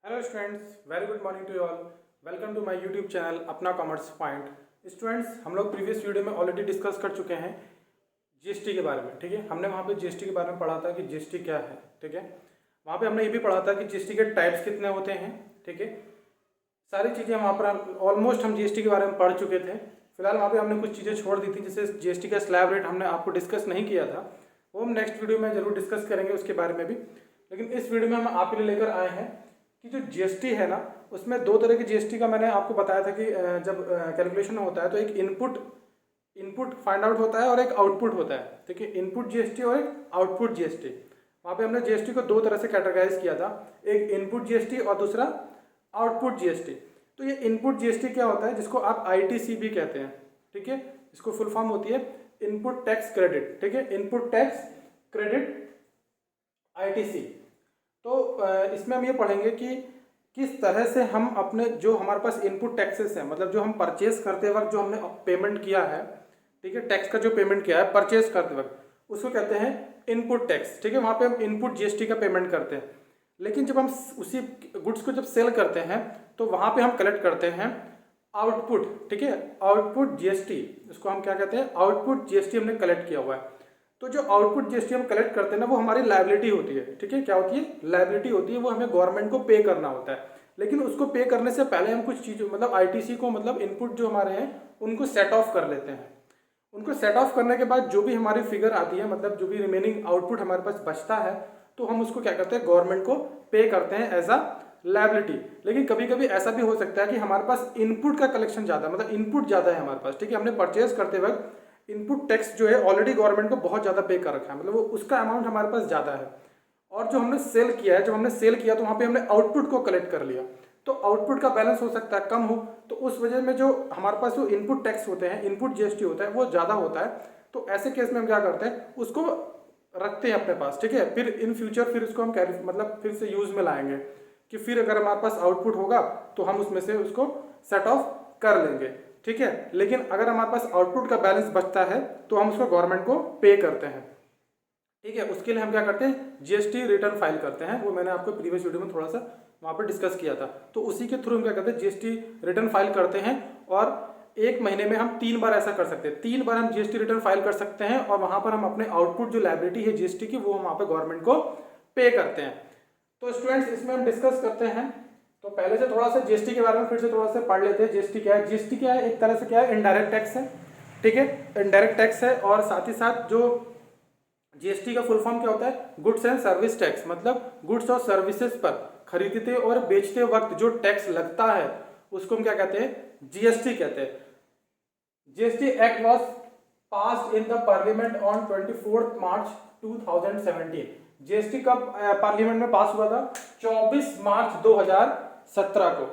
Hello students, very good morning to you all. Welcome to my YouTube channel Apna Commerce Point. Students, हम लोग previous video में already discuss कर चुके हैं GST के बारे में। ठीक है, हमने वहाँ पे जीएसटी के बारे में पढ़ा था कि जीएसटी क्या है। ठीक है, वहाँ पे हमने ये भी पढ़ा था कि जीएसटी के टाइप्स कितने होते हैं। ठीक है, सारी चीज़ें वहाँ पर ऑलमोस्ट हम जीएसटी के बारे में पढ़ चुके थे। फिलहाल वहाँ पे हमने कुछ चीज़ें छोड़ दी थी, जैसे जीएसटी का स्लैब रेट हमने आपको डिस्कस नहीं किया था, वो हम नेक्स्ट वीडियो में जरूर डिस्कस करेंगे उसके बारे में भी। लेकिन इस वीडियो में हम आपके लिए लेकर आए हैं कि जो जीएसटी है ना, उसमें दो तरह की जीएसटी का मैंने आपको बताया था कि जब कैलकुलेशन होता है तो एक इनपुट फाइंड आउट होता है और एक आउटपुट होता है। ठीक है, इनपुट जीएसटी और एक आउटपुट जीएसटी। वहाँ पे हमने जीएसटी को दो तरह से कैटेगराइज किया था, एक इनपुट जीएसटी और दूसरा आउटपुट जीएसटी। तो ये इनपुट जीएसटी क्या होता है, जिसको आप आईटीसी भी कहते हैं। ठीक है, इसको फुल फॉर्म होती है इनपुट टैक्स क्रेडिट। ठीक है, इनपुट टैक्स क्रेडिट आईटीसी। तो इसमें हम ये पढ़ेंगे कि किस तरह से हम अपने जो हमारे पास इनपुट टैक्सेस हैं, मतलब जो हम परचेज करते वक्त जो हमने पेमेंट किया है, ठीक है, टैक्स का जो पेमेंट किया है परचेज करते वक्त, उसको कहते हैं इनपुट टैक्स। ठीक है, वहाँ पे हम इनपुट जीएसटी का पेमेंट करते हैं। लेकिन जब हम उसी गुड्स को जब सेल करते हैं तो वहाँ पे हम कलेक्ट करते हैं आउटपुट। ठीक है, आउटपुट जीएसटी, उसको हम क्या कहते हैं, आउटपुट जीएसटी हमने कलेक्ट किया हुआ है। तो जो आउटपुट जीएसटी हम कलेक्ट करते हैं ना, वो हमारी लायबिलिटी होती है। ठीक है, क्या होती है, लायबिलिटी होती है, वो हमें गवर्नमेंट को पे करना होता है। लेकिन उसको पे करने से पहले हम कुछ चीज़ों मतलब आईटीसी को, मतलब इनपुट जो हमारे हैं उनको सेट ऑफ कर लेते हैं। उनको सेट ऑफ करने के बाद जो भी हमारी फिगर आती है, मतलब जो भी रिमेनिंग आउटपुट हमारे पास बचता है, तो हम उसको क्या करते हैं, गवर्नमेंट को पे करते हैं एज अ लायबिलिटी। लेकिन कभी कभी ऐसा भी हो सकता है कि हमारे पास इनपुट का कलेक्शन ज़्यादा, मतलब इनपुट ज़्यादा है हमारे पास। ठीक है, हमने परचेज करते वक्त इनपुट टैक्स जो है ऑलरेडी गवर्नमेंट को बहुत ज़्यादा पे कर रखा है, मतलब वो उसका अमाउंट हमारे पास ज़्यादा है। और जो हमने सेल किया है, जब हमने सेल किया तो वहाँ पे हमने आउटपुट को कलेक्ट कर लिया, तो आउटपुट का बैलेंस हो सकता है कम हो। तो उस वजह में जो हमारे पास जो इनपुट टैक्स होते हैं, इनपुट जीएसटी होता है, वो ज़्यादा होता है। तो ऐसे केस में हम क्या करते हैं, उसको रखते हैं अपने पास। ठीक है, फिर इन फ्यूचर फिर उसको हम कैरी मतलब फिर से यूज़ में लाएंगे कि फिर अगर हमारे पास आउटपुट होगा तो हम उसमें से उसको सेट ऑफ कर लेंगे। ठीक है, लेकिन अगर हमारे पास आउटपुट का बैलेंस बचता है तो हम उसको गवर्नमेंट को पे करते हैं। ठीक है, उसके लिए हम क्या करते हैं, जीएसटी रिटर्न फाइल करते हैं। वो मैंने आपको प्रीवियस वीडियो में थोड़ा सा वहाँ पर डिस्कस किया था। तो उसी के थ्रू हम क्या करते हैं, जीएसटी रिटर्न फाइल करते हैं। और एक महीने में हम 3 बार ऐसा कर सकते हैं, 3 बार हम जीएसटी रिटर्न फाइल कर सकते हैं। और वहाँ पर हम अपने आउटपुट जो लायबिलिटी है जीएसटी की, वो हम वहाँ पर गवर्नमेंट को पे करते हैं। तो स्टूडेंट्स, इसमें हम डिस्कस करते हैं। तो पहले से थोड़ा सा जीएसटी के बारे में फिर से थोड़ा सा पढ़ लेते हैं। जीएसटी क्या है, जीएसटी क्या है, एक तरह से क्या है, इनडायरेक्ट टैक्स है। ठीक है, इनडायरेक्ट टैक्स है। और साथ ही साथ जो जीएसटी का फुल फॉर्म क्या होता है, गुड्स एंड सर्विस टैक्स, मतलब गुड्स और सर्विसेज पर खरीदते और बेचते वक्त जो टैक्स लगता है उसको हम क्या कहते हैं, जीएसटी कहते हैं। GST act was passed in the parliament on 24 March 2017। GST कब पार्लियामेंट में पास हुआ था, 24 मार्च 2017 को।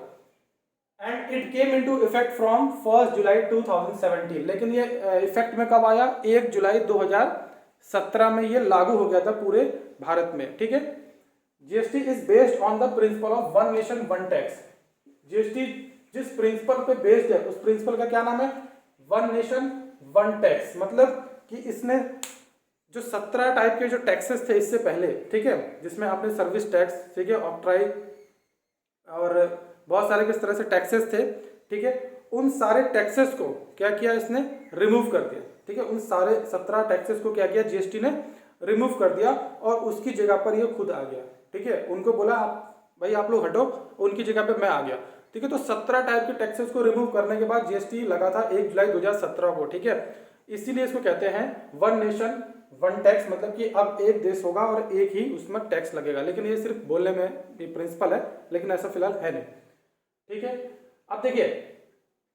And it came into effect from 1 जुलाई 2017। लेकिन ये इफेक्ट में कब आया, 1 जुलाई 2017 में ये लागू हो गया था पूरे भारत में। ठीक है, GST is based on the principle of one nation one tax. GST जिस प्रिंसिपल पे बेस्ड है उस प्रिंसिपल का क्या नाम है, वन नेशन वन टैक्स। मतलब कि इसने जो 17 टाइप के जो टैक्सेस थे इससे पहले, ठीक है, जिसमें आपने सर्विस टैक्स, ठीक है, ऑक्ट्राई और बहुत सारे किस तरह से टैक्सेस थे। ठीक है, उन सारे टैक्सेस को क्या किया, इसने रिमूव कर दिया। ठीक है, उन सारे 17 टैक्सेस को क्या किया, जीएसटी ने रिमूव कर दिया और उसकी जगह पर ये खुद आ गया। ठीक है, उनको बोला आप भाई आप लोग हटो, उनकी जगह पे मैं आ गया। ठीक है, तो 17 टाइप के टैक्सेस को रिमूव करने के बाद जीएसटी लगा था 1 जुलाई 2017 को। ठीक है, इसीलिए इसको कहते हैं वन नेशन वन टैक्स, मतलब कि अब एक देश होगा और एक ही उसमें टैक्स लगेगा। लेकिन ये सिर्फ बोलने में ये प्रिंसिपल है, लेकिन ऐसा फिलहाल है नहीं। ठीक है, अब देखिए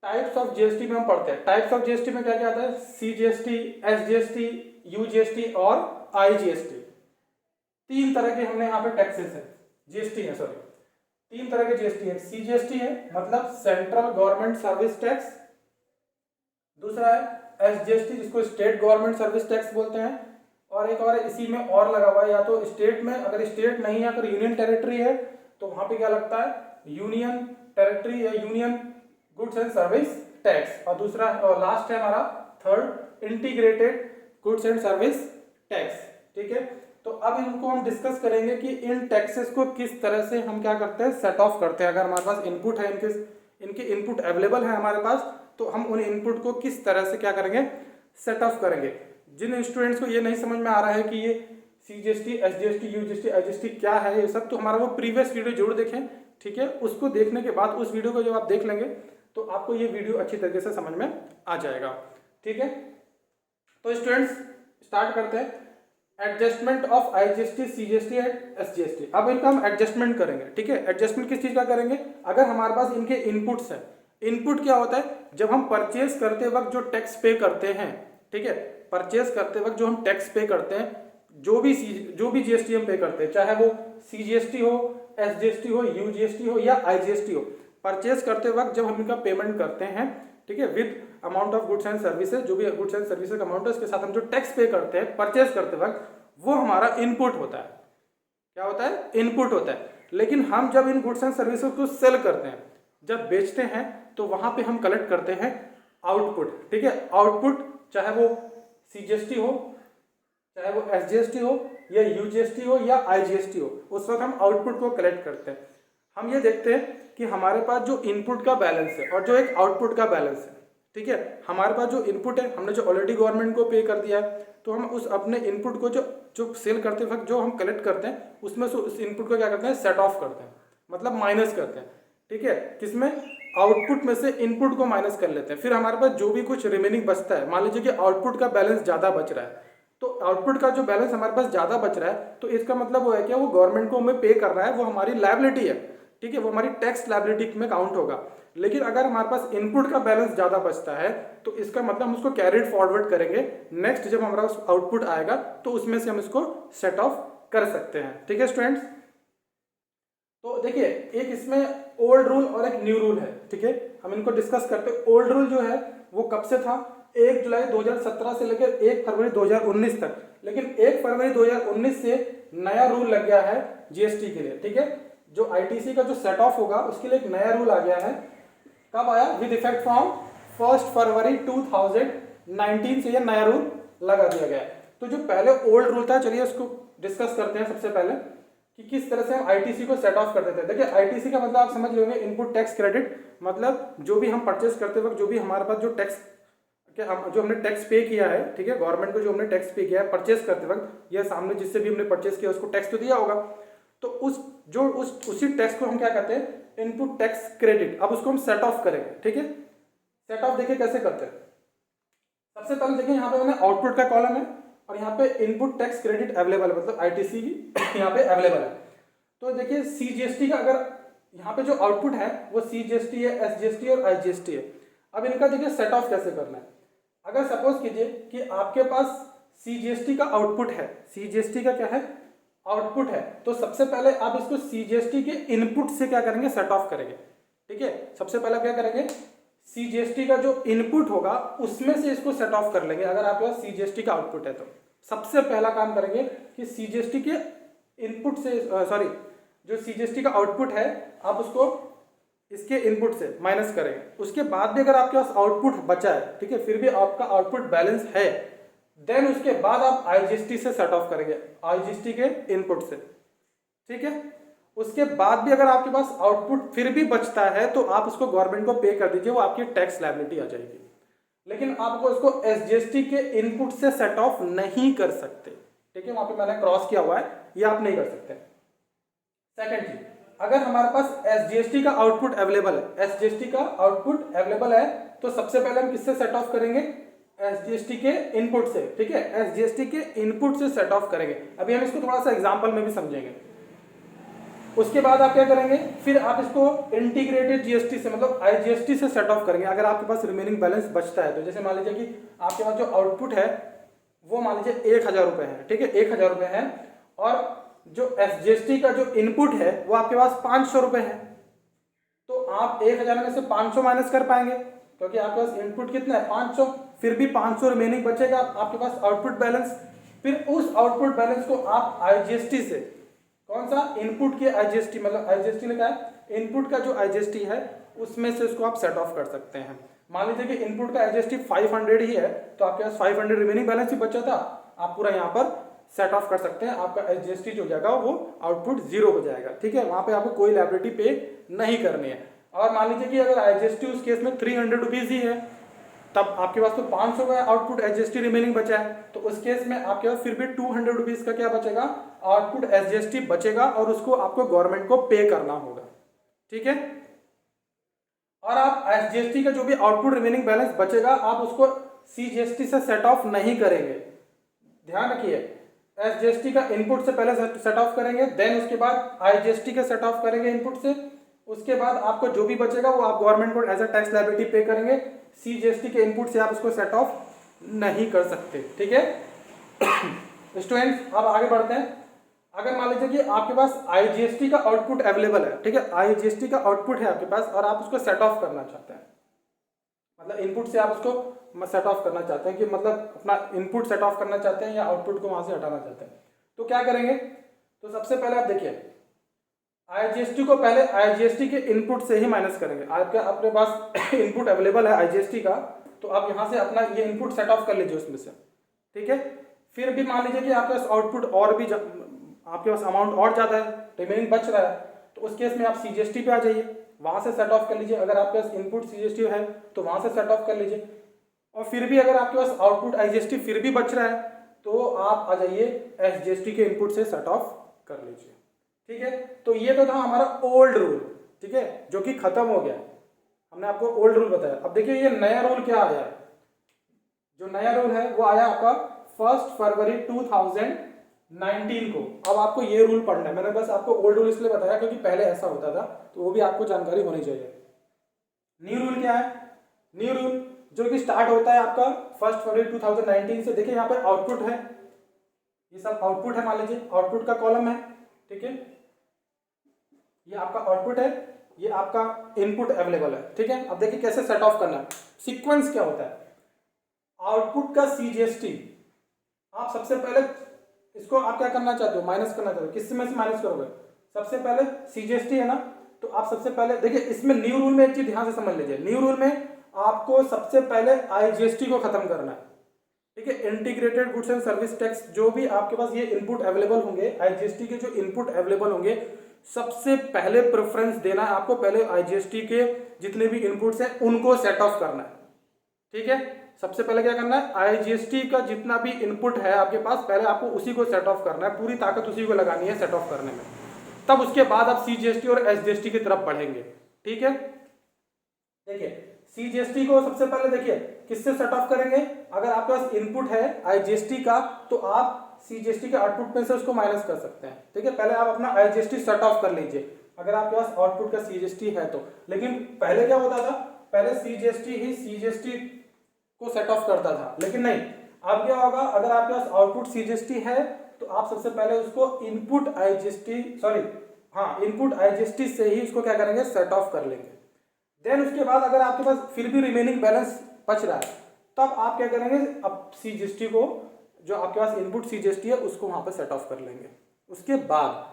टाइप्स ऑफ जीएसटी में हम पढ़ते हैं। टाइप्स ऑफ जीएसटी में क्या क्या आता है, सीजीएसटी, एसजीएसटी, यूजीएसटी और आईजीएसटी। 3 तरह के हमने यहाँ पे टैक्सेस है, जीएसटी है, सॉरी 3 तरह के जीएसटी है। सीजीएसटी है मतलब सेंट्रल गवर्नमेंट सर्विस टैक्स। दूसरा है एसजीएसटी, जिसको स्टेट गवर्नमेंट सर्विस टैक्स बोलते हैं। और एक और इसी में और लगा हुआ है, या तो स्टेट में, अगर स्टेट नहीं है, अगर यूनियन टेरिटरी है तो वहां पे क्या लगता है, यूनियन टेरिटरी या union goods and service tax. और दूसरा और लास्ट है हमारा third, integrated goods and service tax. ठीक है, तो अब इनको हम डिस्कस करेंगे कि इन टैक्सेस को किस तरह से हम क्या करते हैं, सेट ऑफ करते हैं। अगर हमारे पास इनपुट है, इनके इनपुट अवेलेबल है हमारे पास, तो हम उन इनपुट को किस तरह से क्या करेंगे, सेट ऑफ करेंगे। जिन स्टूडेंट्स को ये नहीं समझ में आ रहा है कि ये CGST, SGST, UGST, IGST क्या है ये सब, तो हमारा वो प्रीवियस वीडियो जरूर देखें, ठीक है। उसको देखने के बाद, उस वीडियो को जब आप देख लेंगे तो आपको ये वीडियो अच्छी तरीके से समझ में आ जाएगा, ठीक है। तो स्टूडेंट्स स्टार्ट करते हैं। Adjustment of IGST, CGST and SGST। अब इनका हम एडजस्टमेंट करेंगे, ठीक है। एडजस्टमेंट किस चीज का करेंगे, अगर हमारे पास इनके इनपुट्स हैं। इनपुट क्या होता है, जब हम परचेज करते वक्त जो टैक्स पे करते हैं, ठीक है, परचेज करते वक्त जो हम टैक्स पे करते हैं, जो भी GST हम पे करते हैं, चाहे वो CGST हो, SGST हो, UGST हो या IGST हो, परचेज करते वक्त जब हम इनका पेमेंट करते हैं, ठीक है, with amount of goods and services, जो भी गुड्स एंड सर्विसेज का अमाउंट है उसके साथ हम जो टैक्स पे करते हैं परचेज करते वक्त, वो हमारा इनपुट होता है। क्या होता है, इनपुट होता है। लेकिन हम जब इन गुड्स एंड सर्विसेज को सेल करते हैं, जब बेचते हैं, तो वहां पे हम कलेक्ट करते हैं आउटपुट, ठीक है। आउटपुट चाहे वो CGST हो, चाहे वो SGST हो या UGST हो या IGST हो, उस वक्त हम आउटपुट को कलेक्ट करते हैं। हम ये देखते हैं कि हमारे पास जो इनपुट का बैलेंस है और जो एक आउटपुट का बैलेंस है, ठीक है। हमारे पास जो इनपुट है, हमने जो ऑलरेडी गवर्नमेंट को पे कर दिया है, तो हम उस अपने इनपुट को जो सेल करते वक्त जो हम कलेक्ट करते हैं, उसमें से उस इनपुट को क्या करते हैं, सेट ऑफ करते हैं, मतलब माइनस करते हैं, ठीक है। किसमें, आउटपुट में से इनपुट को माइनस कर लेते हैं। फिर हमारे पास जो भी कुछ रिमेनिंग बचता है, मान लीजिए कि आउटपुट का बैलेंस ज्यादा बच रहा है, तो आउटपुट का जो बैलेंस हमारे पास ज्यादा बच रहा है, तो इसका मतलब वो है कि वो गवर्नमेंट को हमें पे कर रहा है, वो हमारी लायबिलिटी है, ठीक है, वो हमारी टैक्स लायबिलिटी में काउंट होगा। लेकिन अगर हमारे पास इनपुट का बैलेंस ज्यादा बचता है, तो इसका मतलब हम उसको कैरिड फॉरवर्ड करेंगे, नेक्स्ट जब हमारा आउटपुट आएगा तो उसमें से हम इसको सेट ऑफ कर सकते हैं, ठीक है स्टूडेंट्स। तो देखिए, एक इसमें ओल्ड रूल और एक न्यू रूल है, ठीक है, हम इनको डिस्कस करते हैं। ओल्ड रूल जो है वो कब से था, 1 जुलाई 2017 से लेकर 1 फरवरी 2019 तक। लेकिन 1 फरवरी 2019 से नया रूल लग गया है GST के लिए, ठीक है। जो ITC का जो सेट ऑफ होगा उसके लिए एक नया रूल आ गया है। कब आया, विद इफेक्ट फ्रॉम 1 फरवरी 2019 से ये नया रूल लगा दिया गया है। तो जो पहले ओल्ड रूल था, चलिए उसको डिस्कस करते हैं सबसे पहले कि किस तरह से हम ITC को सेट ऑफ करते थे। देखिए, ITC का मतलब आप समझ लोगे, इनपुट टैक्स क्रेडिट, मतलब जो भी हम परचेस करते वक्त जो भी हमारे पास जो टैक्स जो हमने टैक्स पे किया है, ठीक है, गवर्नमेंट को जो हमने टैक्स पे किया है परचेस करते वक्त, या सामने जिससे भी हमने परचेस किया उसको टैक्स तो दिया होगा, तो उसी टैक्स को हम क्या कहते हैं, इनपुट टैक्स क्रेडिट। अब उसको हम सेट ऑफ करेंगे, ठीक है। सेट ऑफ देखिए कैसे करते हैं। सबसे पहले देखिए, यहाँ पे मैंने आउटपुट का कॉलम है और यहाँ पे इनपुट टैक्स क्रेडिट अवेलेबल है, मतलब ITC भी यहाँ पे अवेलेबल है। तो देखिए, CGST का अगर यहाँ पे जो आउटपुट है वो CGST है, SGST और IGST है। अब इनका देखिए सेट ऑफ कैसे करना है। अगर सपोज कीजिए कि आपके पास CGST का आउटपुट है, CGST का क्या है, आउटपुट है, तो सबसे पहले आप इसको CGST के इनपुट से क्या करेंगे, सेट ऑफ करेंगे, ठीक है। सबसे पहले क्या करेंगे, CGST का जो इनपुट होगा उसमें से इसको सेट ऑफ कर लेंगे। अगर आपके पास CGST का आउटपुट है तो सबसे पहला काम करेंगे कि CGST के इनपुट से, सॉरी, जो CGST का आउटपुट है आप उसको इसके इनपुट से माइनस करेंगे। उसके बाद भी अगर आपके पास आउटपुट बचा है, ठीक है, फिर भी आपका आउटपुट बैलेंस है, देन उसके बाद आप IGST से सेट ऑफ करेंगे, IGST के इनपुट से, ठीक है। उसके बाद भी अगर आपके पास आउटपुट फिर भी बचता है तो आप उसको गवर्नमेंट को पे कर दीजिए, वो आपकी टैक्स लायबिलिटी आ जाएगी। लेकिन आपको इसको SGST के इनपुट से सेट ऑफ नहीं कर सकते, ठीक है, वहां पे मैंने क्रॉस किया हुआ है, ये आप नहीं कर सकते। सेकंड चीज, अगर हमारे पास SGST का आउटपुट अवेलेबल है, SGST का आउटपुट अवेलेबल है, तो सबसे पहले हम किससे सेट ऑफ करेंगे, SGST के इनपुट से, ठीक है, SGST के इनपुट से सेट ऑफ करेंगे। अभी हम इसको थोड़ा सा एग्जांपल में भी समझेंगे। उसके बाद आप क्या करेंगे, फिर आप इसको इंटीग्रेटेड GST से, मतलब IGST से सेट ऑफ करेंगे। अगर आपके पास रिमेनिंग बैलेंस बचता है तो, जैसे मान लीजिए कि आपके पास जो आउटपुट है वो मान लीजिए 1000 रुपये है, ठीक है, 1000 रुपये है, और जो SGST का जो इनपुट है वो आपके पास 500 रुपये है, तो आप 1000 में से 500 माइनस कर पाएंगे, क्योंकि आपके पास इनपुट कितना है, 500, फिर भी 500 रिमेनिंग बचेगा आपके पास आउटपुट बैलेंस। फिर उस आउटपुट बैलेंस को आप IGST से, कौन सा, इनपुट के IGST, मतलब IGST लिखा है, इनपुट का जो IGST है उसमें से उसको आप सेट ऑफ कर सकते हैं। मान लीजिए कि इनपुट का IGST 500 ही है, तो आपके पास 500 रिमेनिंग बैलेंस ही बचा था, आप पूरा यहाँ पर सेट ऑफ कर सकते हैं, आपका एसजीएसटी जो हो जाएगा वो आउटपुट 0 हो जाएगा। ठीक है, वहां पे आपको कोई लायबिलिटी पे नहीं करनी है। और मान लीजिए कि अगर एसजीएसटी उस केस में 300 रुपीज ही है, तब आपके पास तो 500 का आउटपुट एसजीएसटी रिमेनिंग बचा है, तो उस केस में आपके पास फिर भी 200 रुपीज का क्या बचेगा, आउटपुट एसजीएसटी बचेगा, और उसको आपको गवर्नमेंट को पे करना होगा। ठीक है, और आप एसजीएसटी का जो भी आउटपुट रिमेनिंग बैलेंस बचेगा आप उसको सीजीएसटी से सेट ऑफ नहीं करेंगे। ध्यान रखिए, एसजीएसटी का इनपुट से पहले सेट ऑफ करेंगे, देन उसके बाद आईजीएसटी का सेट ऑफ करेंगे इनपुट से, उसके बाद आपको जो भी बचेगा वो आप गवर्नमेंट को एज अ टैक्स लायबिलिटी पे करेंगे। सीजीएसटी के इनपुट से आप उसको सेट ऑफ नहीं कर सकते। ठीक है स्टूडेंट्स, अब आगे बढ़ते हैं। अगर मान लीजिए कि आपके पास आईजीएसटी का आउटपुट अवेलेबल है, ठीक है, आईजीएसटी का आउटपुट है आपके पास और आप उसको सेट ऑफ करना चाहते हैं, मतलब इनपुट से आप उसको सेट ऑफ करना चाहते हैं कि मतलब अपना इनपुट सेट ऑफ करना चाहते हैं या आउटपुट को वहां से हटाना चाहते हैं, तो क्या करेंगे। तो सबसे पहले आप देखिए, आईजीएसटी को पहले आईजीएसटी के इनपुट से ही माइनस करेंगे। आपके अपने पास इनपुट अवेलेबल है आईजीएसटी का, तो आप यहाँ से अपना ये इनपुट सेट ऑफ कर लीजिए उसमें से। ठीक है, फिर भी मान लीजिए कि आपके पास आउटपुट और भी आपके पास अमाउंट और ज़्यादा है, रिमेनिंग बच रहा है, तो उस केस में आप सीजीएसटी पे आ जाइए, वहाँ से सेट ऑफ कर लीजिए। अगर आपके पास इनपुट सीजीएसटी है तो वहाँ से सेट ऑफ कर लीजिए, और फिर भी अगर आपके पास आउटपुट आईजीएसटी फिर भी बच रहा है तो आप आ जाइए एसजीएसटी के इनपुट से सेट ऑफ कर लीजिए। ठीक है, तो ये तो था हमारा ओल्ड रूल, ठीक है, जो कि खत्म हो गया। हमने आपको ओल्ड रूल बताया। अब देखिए ये नया रूल क्या आया है। जो नया रूल है वो आया आपका 1 फरवरी 2019 को। अब आपको ये रूल पढ़ना है। मैंने बस आपको ओल्ड रूल इसलिए बताया क्योंकि पहले ऐसा होता था, तो वो भी आपको जानकारी होनी चाहिए। न्यू रूल क्या है, न्यू रूल जो कि स्टार्ट होता है आपका 1 फरवरी 2019 से। देखिए यहाँ पे आउटपुट है, ये सब आउटपुट है, मान लीजिए आउटपुट का कॉलम है। ठीक है, ये आपका आउटपुट है, ये आपका इनपुट अवेलेबल है। ठीक है, अब देखिए कैसे सेट ऑफ करना है। सीक्वेंस क्या होता है, आउटपुट का सीजीएसटी आप सबसे पहले इसको आप क्या करना चाहते हो, माइनस करना चाहते हो। किस में से माइनस करोगे, सबसे पहले सीजीएसटी है ना, तो आप सबसे पहले देखिए इसमें न्यू रूल में एक चीज ध्यान से समझ लीजिए। न्यू रूल में आपको सबसे पहले आईजीएसटी को खत्म करना है। ठीक है, integrated goods and service tax, जो भी आपके पास ये इनपुट अवेलेबल होंगे, आईजीएसटी के जो इनपुट अवेलेबल होंगे, सबसे पहले प्रेफरेंस देना है आपको। पहले आईजीएसटी के जितने भी इनपुट्स हैं उनको सेट ऑफ करना है। ठीक है, सबसे पहले क्या करना है, आईजीएसटी का जितना भी इनपुट है आपके पास, पहले आपको उसी को सेट ऑफ करना है, पूरी ताकत उसी को लगानी है सेट ऑफ करने में। तब उसके बाद आप सीजीएसटी और एसजीएसटी की तरफ बढ़ेंगे। ठीक है, देखिए सीजीएसटी को सबसे पहले देखिए किससे सेट ऑफ करेंगे। अगर आपके पास इनपुट है आईजीएसटी का तो आप सीजीएसटी के आउटपुट में से उसको माइनस कर सकते हैं। ठीक है, पहले आप अपना आईजीएसटी सेट ऑफ कर लीजिए अगर आपके पास आउटपुट का सीजीएसटी है तो। लेकिन पहले क्या होता था, पहले सीजीएसटी ही सीजीएसटी को सेट ऑफ करता था, लेकिन नहीं, अब क्या होगा, अगर आपके पास आउटपुट सीजीएसटी है तो आप सबसे पहले उसको इनपुट आईजीएसटी से ही उसको क्या करेंगे, सेट ऑफ कर लेंगे। देन उसके बाद अगर आपके पास फिर भी रिमेनिंग बैलेंस बच रहा है तब आप क्या करेंगे, अब सीजीएसटी को, जो आपके पास इनपुट सीजीएसटी है उसको वहां पर सेट ऑफ कर लेंगे। उसके बाद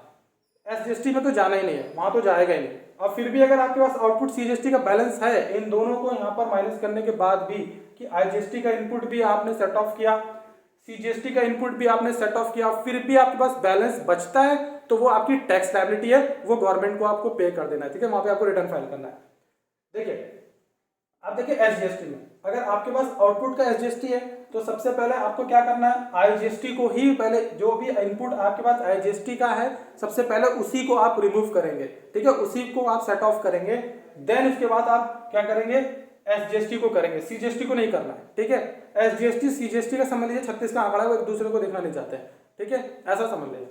एसजीएसटी में तो जाना ही नहीं है, वहां तो जाएगा ही नहीं। और फिर भी अगर आपके पास आउटपुट सीजीएसटी का बैलेंस है, इन दोनों को यहाँ पर माइनस करने के बाद भी, कि आईजीएसटी का इनपुट भी आपने सेट ऑफ किया, सीजीएसटी का इनपुट भी आपने सेट ऑफ किया, फिर भी आपके पास बैलेंस बचता है तो वो आपकी टैक्स लायबिलिटी है, वो गवर्नमेंट को आपको पे कर देना है। ठीक है, वहां पे आपको रिटर्न फाइल करना है। देखिए अब देखिए एसजीएसटी में अगर आपके पास आउटपुट का एसजीएसटी है तो सबसे पहले आपको क्या करना है, आईजीएसटी को ही पहले, जो भी इनपुट आपके पास आईजीएसटी का है सबसे पहले उसी को आप रिमूव करेंगे। ठीक है, उसी को आप सेट ऑफ करेंगे। देन उसके बाद आप क्या करेंगे, एसजीएसटी को करेंगे, सीजीएसटी को नहीं करना है। ठीक है, एसजीएसटी सीजीएसटी का समझ लीजिए 36 का आंकड़ा है, वो एक दूसरे को देखना नहीं चाहते हैं। ठीक है, ऐसा समझ लीजिए।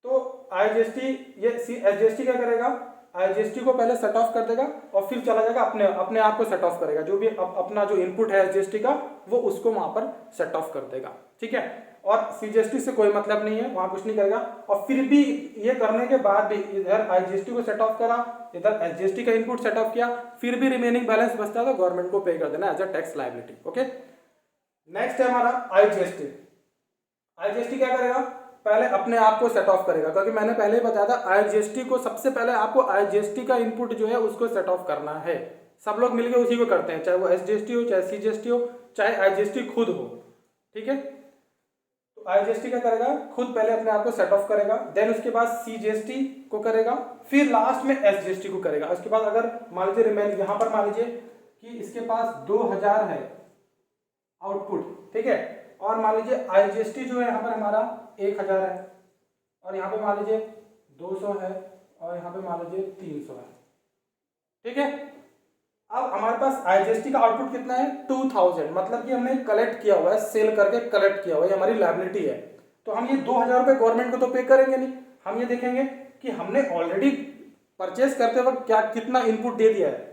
तो आईजीएसटी, ये एसजीएसटी क्या करेगा, आईजीएसटी को पहले सेट ऑफ कर देगा और फिर चला जाएगा अपने आप को सेट ऑफ करेगा। जो भी अपना जो इनपुट है एसजीएसटी का वो उसको वहां पर सेट ऑफ कर देगा। ठीक है, और सीजीएसटी से कोई मतलब नहीं है, वहां कुछ नहीं करेगा। और फिर भी ये करने के बाद भी इधर आईजीएसटी को सेट ऑफ करा, इधर एसजीएसटी का इनपुट सेट ऑफ किया, फिर भी रिमेनिंग बैलेंस बचता है तो गवर्नमेंट को पे कर देना as a tax liability. Okay, next है हमारा आईजीएसटी। आईजीएसटी क्या करेगा, पहले अपने आप को सेट ऑफ करेगा, क्योंकि मैंने पहले ही बताया था आईजीएसटी को सबसे पहले आपको आईजीएसटी का इनपुट जो है उसको सेट ऑफ करना है। सब लोग मिलकर उसी को करते हैं, चाहे वो एसजीएसटी हो, चाहे सीजीएसटी हो, चाहे आईजीएसटी खुद हो। ठीक है, तो तो IGST क्या करेगा, खुद पहले अपने आप को सेट ऑफ करेगा, देन उसके बाद CGST को करेगा, फिर लास्ट में SGST को करेगा। उसके बाद अगर मान लीजिए रिमेन यहाँ पर मान लीजिए कि इसके पास 2000 है आउटपुट, ठीक है, और मान लीजिए IGST जो है यहाँ पर हमारा 1000 है, और यहाँ पे मान लीजिए 200 है, और यहाँ पे मान लीजिए 300 है, ठीक है। अब हमारे पास IGST का आउटपुट कितना है 2000, मतलब कि हमने कलेक्ट किया हुआ है, सेल करके कलेक्ट किया हुआ है, हमारी लायबिलिटी है। तो हम ये 2000 रुपये गवर्नमेंट को तो पे करेंगे नहीं, हम ये देखेंगे कि हमने ऑलरेडी परचेस करते वक्त क्या कितना इनपुट दे दिया है।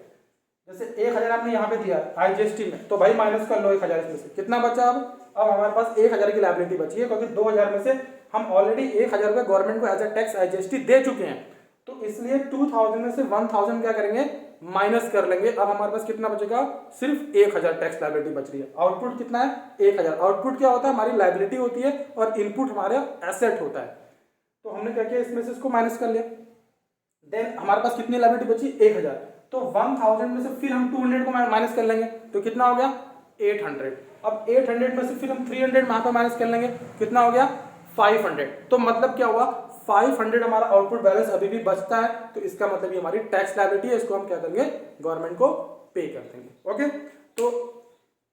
जैसे 1000 आपने यहाँ पे दिया IGST में, तो भाई माइनस कर लो 1000 इसमें से, कितना बचा अब हमारे पास 1000 की लायबिलिटी बची है, क्योंकि 2000 में से हम ऑलरेडी 1000 रुपये गवर्नमेंट को एज अ टैक्स IGST दे चुके हैं। तो इसलिए 2000 में से 1000 क्या करेंगे, माइनस कर लेंगे। अब हमारे पास कितना बचेगा, सिर्फ 1000 टैक्स लायबिलिटी बच रही है। आउटपुट कितना है 1000। आउटपुट क्या होता है, हमारी लायबिलिटी होती है, और इनपुट हमारा एसेट होता है। तो हमने क्या किया, इसमें से इसको माइनस कर लिया, देन हमारे पास कितनी लायबिलिटी बची 1000। तो 1000 में से फिर हम 200 को माइनस कर लेंगे, तो कितना हो गया 800। अब 800 में से फिर हम 300 वहां पर माइनस कर लेंगे, कितना हो गया 500। तो मतलब क्या हुआ, 500 हमारा आउटपुट बैलेंस अभी भी बचता है। तो इसका मतलब ये हमारी टैक्स लायबिलिटी है, इसको हम क्या करेंगे, गवर्नमेंट को पे कर देंगे। ओके, तो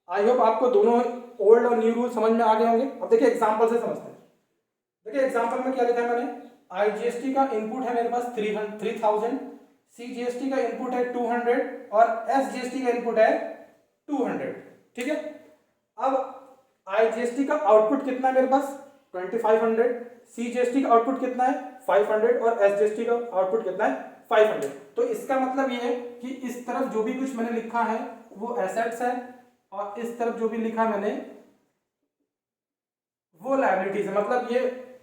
आई होप आपको दोनों ओल्ड और न्यू रूल समझ में आ गए होंगे। अब देखिए एग्जांपल से समझते हैं। देखिए एग्जांपल में क्या लिखा है मैंने, IGST का इनपुट है मेरे पास 3000, CGST का इनपुट है 200, और SGST का इनपुट है 200, ठीक है। अब IGST का आउटपुट कितना है मेरे पास 2500, CGST का आउटपुट कितना है 500, और SGST का आउटपुट कितना है 500। तो इसका मतलब ये है कि इस तरफ जो भी कुछ मैंने लिखा है वो एसेट्स है, और इस तरफ जो भी लिखा मैंने वो लायबिलिटीज है। मतलब ये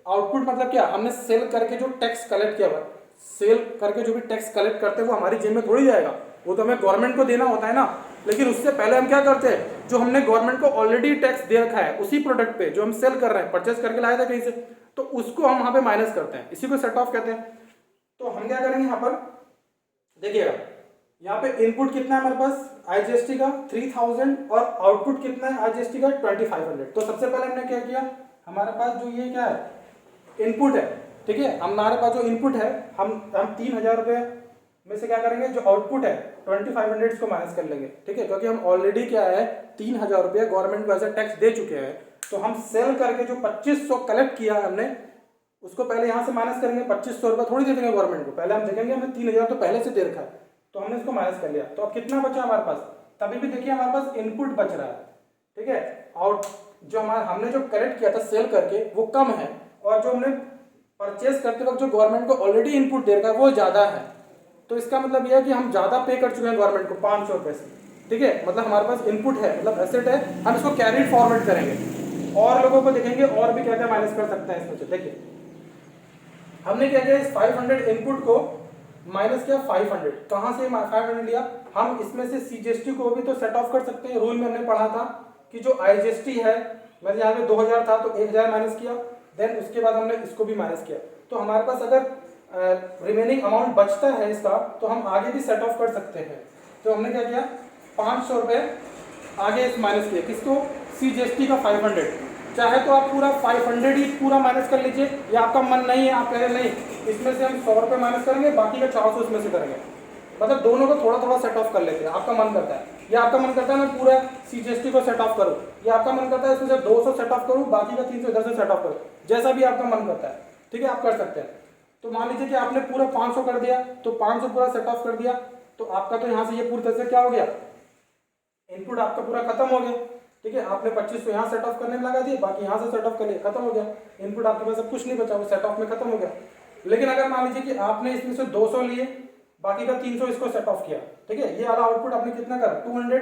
आउटपुट मतलब क्या, हमने सेल करके जो टैक्स कलेक्ट किया हुआ, सेल करके जो भी टैक्स कलेक्ट करते हैं वो हमारी जेब में थोड़ी जाएगा, वो तो हमें गवर्नमेंट को देना होता है ना। लेकिन उससे पहले हम क्या करते हैं, जो हमने गवर्नमेंट को ऑलरेडी टैक्स दे रखा है उसी प्रोडक्ट पे जो हम सेल कर रहे हैं, परचेस करके लाए थे कहीं से, तो उसको हम वहां पे माइनस करते हैं, इसी को सेट ऑफ कहते हैं। तो हम क्या करेंगे, यहाँ पर देखिएगा, यहाँ पे इनपुट कितना है हमारे पास IGST का 3000, और आउटपुट कितना है IGST का 2500। तो सबसे पहले हमने क्या किया, हमारे पास जो ये क्या है इनपुट है, ठीक है, हमारे पास जो इनपुट है हम 3000 रुपये में से क्या करेंगे, जो आउटपुट है 2500 को माइनस कर लेंगे, ठीक है, क्योंकि हम ऑलरेडी क्या है 3000 रुपये गवर्नमेंट को एज अ टैक्स दे चुके हैं। तो हम सेल करके जो 2500 कलेक्ट किया है हमने, उसको पहले यहाँ से माइनस करेंगे। 2500 रुपये थोड़ी दे देंगे गवर्नमेंट को, पहले हम देखेंगे हमने 3000 तो पहले से दे रखा है, तो हमने इसको माइनस कर लिया। तो अब कितना बचा हमारे पास, तभी भी देखिए हमारे पास इनपुट बच रहा है, ठीक है, आउट जो हमने जो कलेक्ट किया था सेल करके वो कम है, और जो हमने परचेस करते वक्त जो गवर्नमेंट को ऑलरेडी इनपुट दे रखा है वो ज़्यादा है। तो इसका मतलब यह है कि हम ज़्यादा पे कर चुके हैं गवर्नमेंट को 500 रुपये से, ठीक है, मतलब हमारे पास इनपुट है, मतलब एसेट है, हम इसको कैरी फॉरवर्ड करेंगे और लोगों को देखेंगे और भी क्या क्या माइनस कर सकते हैं इसमें से। देखिए हमने क्या किया, इस 500 इनपुट को माइनस किया 500, कहाँ से 500 लिया, हम इसमें से CGST को भी तो सेट ऑफ कर सकते हैं। रूल में हमने पढ़ा था कि जो IGST है, मेरे यहाँ पे 2000 था तो 1000 माइनस किया, देन उसके बाद हमने इसको भी माइनस किया। तो हमारे पास अगर रिमेनिंग अमाउंट बचता है इसका, तो हम आगे भी सेट ऑफ कर सकते हैं। तो हमने क्या किया, 500 रुपये आगे इस माइनस किया, किसको, CGST का 500। चाहे तो आप पूरा 500 ही पूरा माइनस कर लीजिए, या आपका मन नहीं है, आप कह रहे नहीं इसमें से हम 100 रुपये माइनस करेंगे, बाकी का 400 इसमें से करेंगे, मतलब दोनों को थोड़ा थोड़ा सेट ऑफ कर लेते हैं। आपका मन करता है, या आपका मन करता है मैं पूरा CGST को सेट ऑफ करूँ, या आपका मन करता है इसमें से 200 सेट ऑफ करूँ, बाकी का 300 इधर से सेट ऑफ करूँ, जैसा भी आपका मन करता है, ठीक है, आप कर सकते हैं। तो मान लीजिए कि आपने पूरा 500 कर दिया, तो 500 पूरा सेट ऑफ कर दिया, तो आपका तो यहाँ से ये पूरी तरह से क्या हो गया, इनपुट आपका पूरा खत्म हो गया, ठीक है। आपने 2500 यहाँ सेट ऑफ करने में लगा दिए, बाकी यहाँ से सेट ऑफ कर लिया, खत्म हो गया, इनपुट आपके पास अब कुछ नहीं बचा, वो सेट ऑफ में खत्म हो गया। लेकिन अगर मान लीजिए कि आपने इसमें से 200 लिए, बाकी का 300 इसको सेट ऑफ किया, ठीक है, ये वाला आउटपुट आपने कितना करा 200,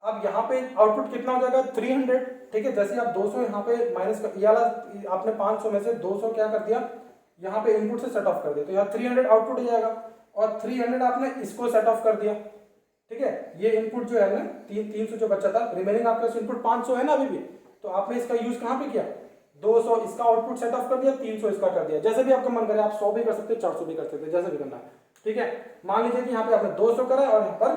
अब यहाँ पे आउटपुट कितना हो जाएगा 300, ठीक है। जैसे आप 200 यहाँ पे माइनस कर, ये वाला आपने 500 में से 200 क्या कर दिया, यहाँ पे इनपुट से सेट ऑफ कर दिया, तो यहाँ 300 आउटपुट हो जाएगा, और 300 आपने इसको सेट ऑफ कर दिया, ठीक है। ये इनपुट जो है ना 300 जो बचा था, रिमेनिंग आपका इनपुट 500 है ना अभी भी, तो आपने इसका यूज कहाँ पे किया, 200 इसका आउटपुट सेट ऑफ कर दिया, 300 इसका कर दिया। जैसे भी आपका मन करे, आप 100 भी कर सकते हैं, 400 भी कर सकते हैं, जैसे भी करना है, ठीक है। मान लीजिए कि यहाँ पे आपने 200 करा और यहाँ पर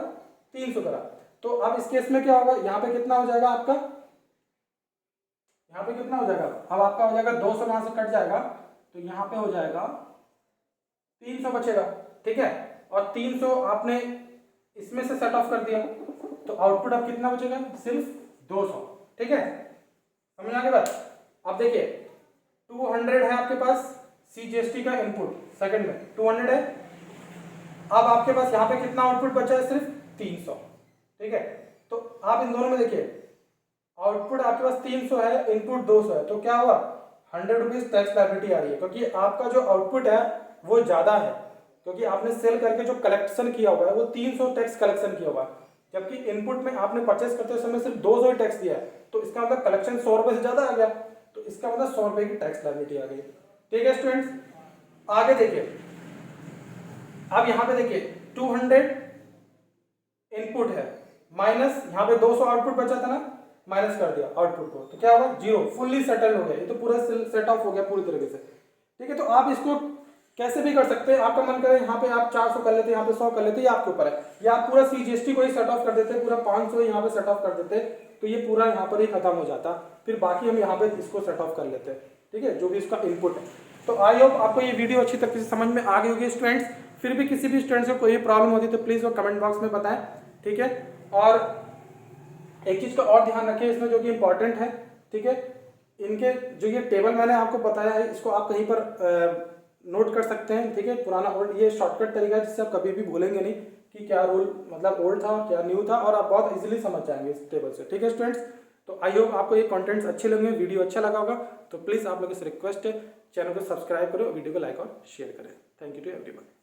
300 करा, तो अब इस केस में क्या होगा, यहाँ पे कितना हो जाएगा आपका यहाँ पे कितना हो जाएगा, अब आपका हो जाएगा 200 वहां से कट जाएगा तो यहाँ पे हो जाएगा 300 बचेगा, ठीक है। और 300 आपने इसमें से सेट ऑफ कर दिया तो आउटपुट अब कितना बचेगा, सिर्फ 200, ठीक है। समझ आ गई बात। अब देखिए 200 है आपके पास CGST का इनपुट, सेकंड में 200 है। अब आपके पास यहाँ पे कितना आउटपुट बचा है, सिर्फ 300, ठीक है। तो आप इन दोनों में देखिए आउटपुट आपके पास 300 है, इनपुट 200 है, तो क्या हुआ 100 रुपीज टैक्स लायबिलिटी आ रही है, क्योंकि आपका जो आउटपुट है वो ज्यादा है, क्योंकि आपने सेल करके जो कलेक्शन किया हुआ है वो 300 टैक्स कलेक्शन किया हुआ है, जबकि इनपुट में आपने परचेस करते समय सिर्फ 200 ही टैक्स दिया है, तो इसका मतलब कलेक्शन 100 रुपए से ज्यादा आ गया, तो इसका मतलब 100 रुपए की टैक्स लायबिलिटी आ गई, ठीक है स्टूडेंट्स। आगे देखिए, अब यहाँ पे देखिए 200 इनपुट है माइनस यहाँ पे 200 आउटपुट बचा था ना, माइनस कर दिया आउटपुट को, तो क्या होगा 0, फुल्ली सेटल हो गया, ये तो पूरा सेट ऑफ हो गया पूरी तरीके से, ठीक है। तो आप इसको कैसे भी कर सकते हैं, आपका मन करे यहाँ पे आप 400 कर लेते, यहाँ पे 100 कर लेते, ये आपके ऊपर है, या आप पूरा CGST को ही सेट ऑफ कर देते, पूरा 500 यहाँ पे सेट ऑफ कर देते, तो ये पूरा यहाँ पर ही खत्म हो जाता, फिर बाकी हम यहाँ पे इसको सेट ऑफ कर लेते हैं, ठीक है, जो भी इसका इनपुट है। तो आई होप आपको ये वीडियो अच्छी तरीके से समझ में आ गई होगी स्टूडेंट्स। फिर भी किसी भी स्टूडेंट से कोई प्रॉब्लम होती है तो प्लीज वो कमेंट बॉक्स में बताएं, ठीक है। और एक चीज का और ध्यान रखें इसमें जो कि इंपॉर्टेंट है, ठीक है, इनके जो ये टेबल मैंने आपको बताया है इसको आप कहीं पर नोट कर सकते हैं, ठीक है, पुराना ओल्ड, ये शॉर्टकट तरीका है जिससे आप कभी भी भूलेंगे नहीं कि क्या रूल मतलब ओल्ड था क्या न्यू था, और आप बहुत इजीली समझ जाएंगे इस टेबल से, ठीक है स्टूडेंट्स। तो आई होप आपको ये कंटेंट्स अच्छे लगे, वीडियो अच्छा लगा होगा, तो प्लीज़ आप लोगों से रिक्वेस्ट है चैनल को सब्सक्राइब करो, वीडियो को लाइक और शेयर करें। Thank you to everyone.